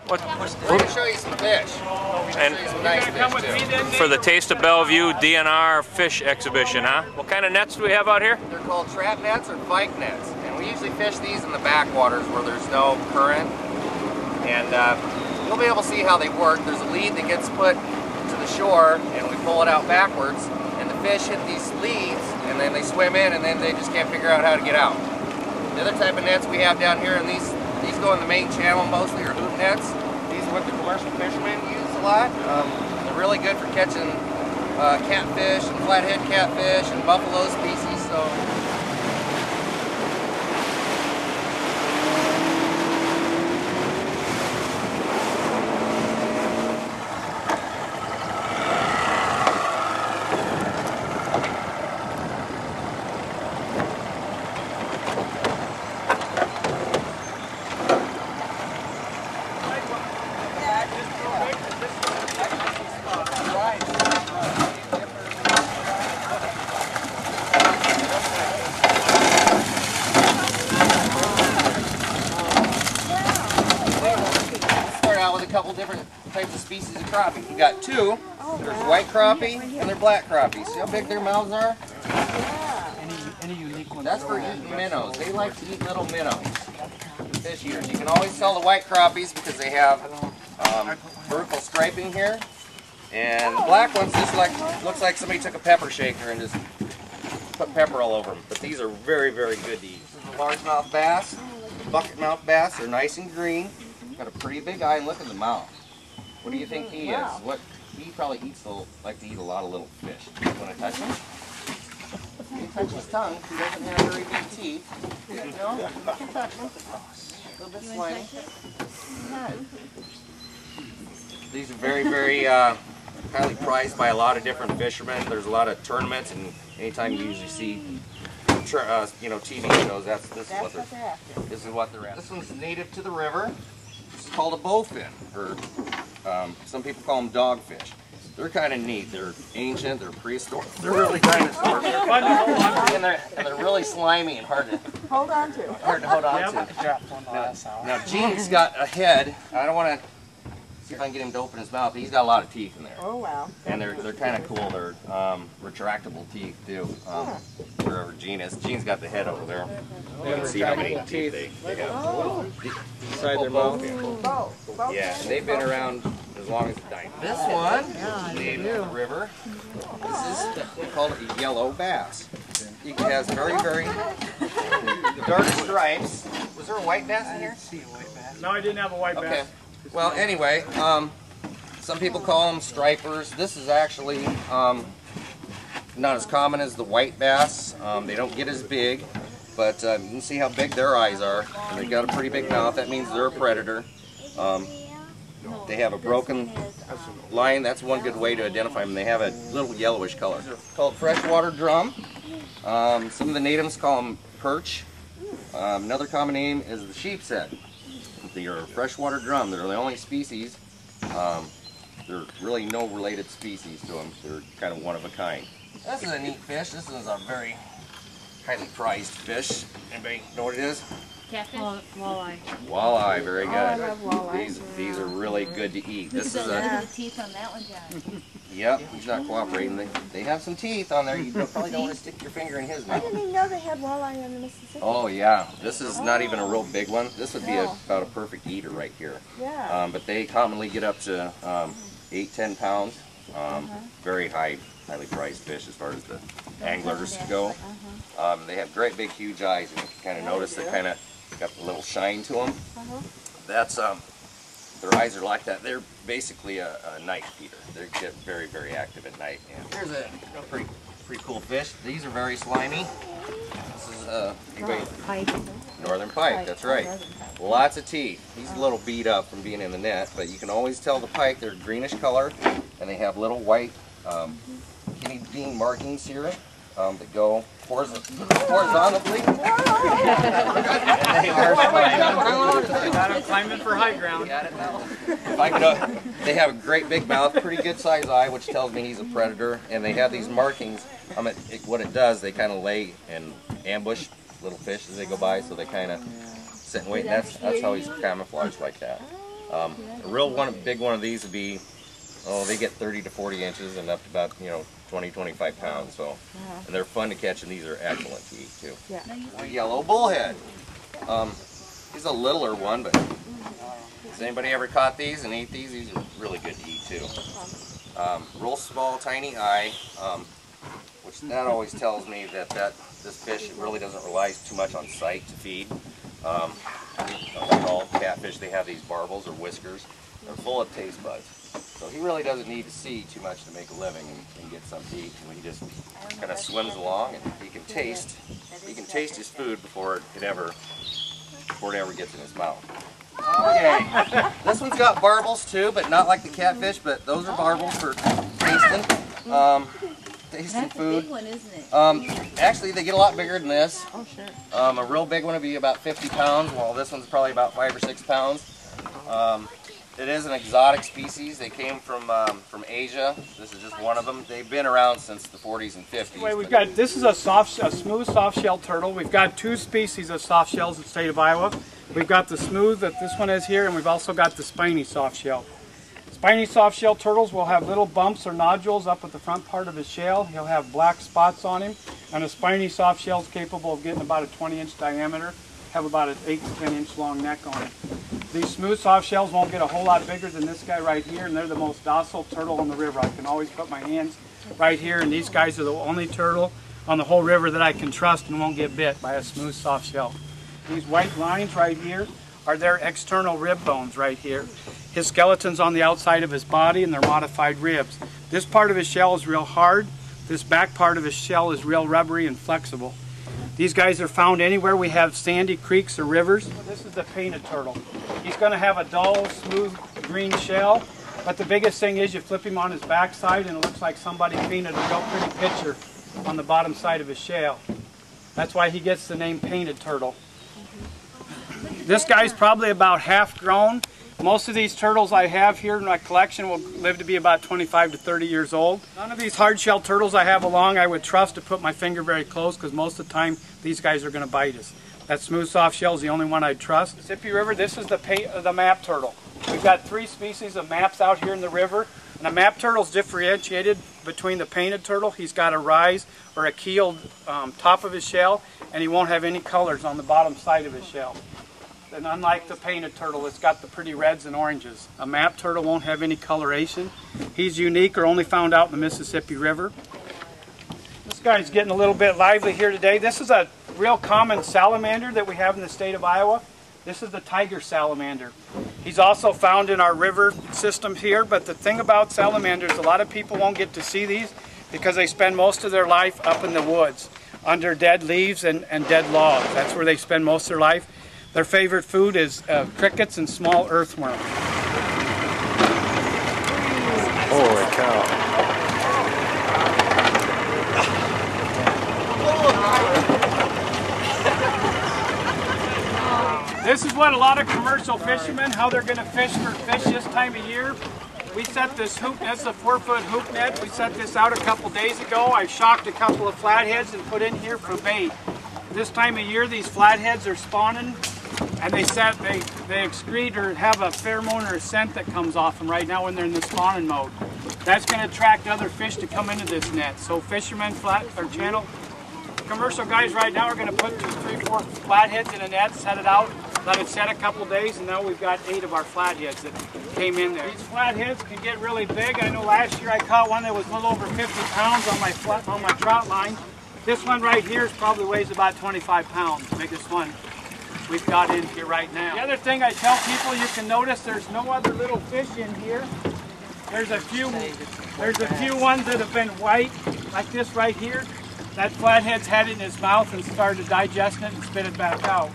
What? We're going to show you some fish. And show you some nice fish too. for the Taste of Bellevue DNR fish exhibition, huh? What kind of nets do we have out here? They're called trap nets or pike nets. And we usually fish these in the backwaters where there's no current. And you'll be able to see how they work. There's a lead that gets put to the shore and we pull it out backwards. And the fish hit these leads and then they swim in and then they just can't figure out how to get out. The other type of nets we have down here, and these go in the main channel mostly, are hoop nets. These are what the commercial fishermen use a lot. They're really good for catching catfish and flathead catfish and buffalo species. So. With a couple different types of species of crappie. You got two. There's white crappie and they're black crappie. See how big their mouths are? Any unique ones? That's for eating minnows. They like to eat little minnows. Fish eaters. You can always tell the white crappies because they have vertical striping here. And the black ones just looks like somebody took a pepper shaker and just put pepper all over them. But these are very, very good to eat. This is a largemouth bass, bucket mouth bass. They're nice and green. Got a pretty big eye, and look at the mouth. What do you think he is? What he probably like to eat a lot of little fish. You want to touch him? You touch his tongue. He doesn't have very big teeth. No, you can touch him. A little bit slimy. These are very, very highly prized by a lot of different fishermen. There's a lot of tournaments, and anytime you usually see, TV shows, this is what they're at. This one's native to the river. This is called a bowfin, or some people call them dogfish. They're kind of neat. They're ancient. They're prehistoric. They're really dinosaurs. and they're really slimy and hard to hold on to. Now Gene's got a head. I don't want to see if I can get him to open his mouth. But he's got a lot of teeth in there. Oh wow! And they're kind of cool. They're retractable teeth too. Wherever Gene is, Gene's got the head over there. You can see how many teeth they have. Inside their mouth. Yeah, and they've been around as long as the dinosaurs. This one, named the river. This is we call it a yellow bass. He has very, very dark stripes. Was there a white bass in here? I see a white bass. No, I didn't have a white bass. Okay. Well, anyway, some people call them stripers. This is actually not as common as the white bass. They don't get as big, but you can see how big their eyes are. And they've got a pretty big mouth. That means they're a predator. They have a broken line. That's one good way to identify them. They have a little yellowish color. They're called freshwater drum. Some of the natives call them perch. Another common name is the sheep's head. They're a freshwater drum. They're the only species. There are really no related species to them. They're kind of one of a kind. This is a neat fish. This is a very highly prized fish. Anybody know what it is? Catfish? Walleye. Walleye, very good. Oh, I love walleye. These are really good to eat. This is Look at the teeth on that one, John. Yep, he's not cooperating. They have some teeth on there. You probably don't want to stick your finger in his I mouth. didn't even know they had walleye on the Mississippi. Oh yeah, this is not even a real big one. This would be about a perfect eater right here. Yeah. But they commonly get up to 8–10 pounds. Very highly prized fish as far as the anglers go. They have great big huge eyes, and you can kind of notice they kind of got a little shine to them. That's their eyes are like that. They're basically a night feeder. They get very, very active at night. And here's a pretty cool fish. These are very slimy. This is northern pike. That's right. Lots of teeth. He's a little beat up from being in the net, but you can always tell the pike. They're greenish color, and they have little white kidney bean markings here that go horizontally. They are I'm climbing for high ground. Got it now. They have a great big mouth, pretty good size eye, which tells me he's a predator. And they have these markings. What it does, they kind of lay and ambush little fish as they go by, so they kind of sit and wait. And that's how he's camouflaged like that. A real big one of these would be, they get 30 to 40 inches and up to about 20, 25 pounds. So, and they're fun to catch, and these are excellent to eat too. Yeah. A yellow bullhead. He's a littler one, but has anybody ever caught these and ate these? These are really good to eat too. Real small, tiny eye, which that always tells me that this fish really doesn't rely too much on sight to feed. Like all catfish, they have these barbels or whiskers. They're full of taste buds. So he really doesn't need to see too much to make a living and get some to eat. He just kind of swims along, and he can taste his food before it ever gets in his mouth. Okay, this one's got barbels too, but not like the catfish, but those are barbels for tasting. Tasting That's food. a big one, isn't it? Actually, they get a lot bigger than this. Oh, sure. A real big one would be about 50 pounds, while this one's probably about 5 or 6 pounds. It is an exotic species. They came from Asia. This is just one of them. They've been around since the 40s and 50s. Anyway, we've got, this is a smooth soft-shelled turtle. We've got 2 species of soft shells in the state of Iowa. We've got the smooth that this one is here, and we've also got the spiny soft shell. Spiny soft shell turtles will have little bumps or nodules up at the front part of his shell. He'll have black spots on him, and a spiny soft shell is capable of getting about a 20-inch diameter, have about an 8 to 10-inch long neck on it. These smooth soft shells won't get a whole lot bigger than this guy right here, and they're the most docile turtle on the river. I can always put my hands right here, and these guys are the only turtle on the whole river that I can trust and won't get bit by a smooth soft shell. These white lines right here are their external rib bones right here. His skeleton's on the outside of his body, and they're modified ribs. This part of his shell is real hard. This back part of his shell is real rubbery and flexible. These guys are found anywhere we have sandy creeks or rivers. This is the painted turtle. He's going to have a dull, smooth green shell, but the biggest thing is you flip him on his backside and it looks like somebody painted a real pretty picture on the bottom side of his shell. That's why he gets the name painted turtle. This guy's probably about half grown. Most of these turtles I have here in my collection will live to be about 25 to 30 years old. None of these hard-shell turtles I have along I would trust to put my finger very close, because most of the time these guys are going to bite us. That smooth soft shell is the only one I'd trust. Mississippi River, this is the map turtle. We've got 3 species of maps out here in the river. And the map turtle is differentiated between the painted turtle. He's got a rise or a keeled top of his shell, and he won't have any colors on the bottom side of his shell. And unlike the painted turtle, it's got the pretty reds and oranges. A map turtle won't have any coloration. He's unique or only found out in the Mississippi River. This guy's getting a little bit lively here today. This is a real common salamander that we have in the state of Iowa. This is the tiger salamander. He's also found in our river system here, but the thing about salamanders, a lot of people won't get to see these because they spend most of their life up in the woods, under dead leaves and dead logs. That's where they spend most of their life. Their favorite food is crickets and small earthworms. Holy cow. This is what a lot of commercial fishermen, how they're going to fish for fish this time of year. We set this hoop, that's a 4-foot hoop net. We set this out a couple days ago. I shocked a couple of flatheads and put in here for bait. This time of year, these flatheads are spawning, and they excrete or have a pheromone or a scent that comes off them right now when they're in the spawning mode. That's going to attract other fish to come into this net. So fishermen, commercial guys right now are going to put 2, 3, 4 flatheads in a net, set it out, let it set a couple days, and now we've got 8 of our flatheads that came in there. These flatheads can get really big. I know last year I caught one that was a little over 50 pounds on my trout line. This one right here probably weighs about 25 pounds, the biggest one we've got in here right now. The other thing I tell people, you can notice there's no other little fish in here. There's a few ones that have been white, like this right here. That flathead's had it in his mouth and started digesting it and spit it back out.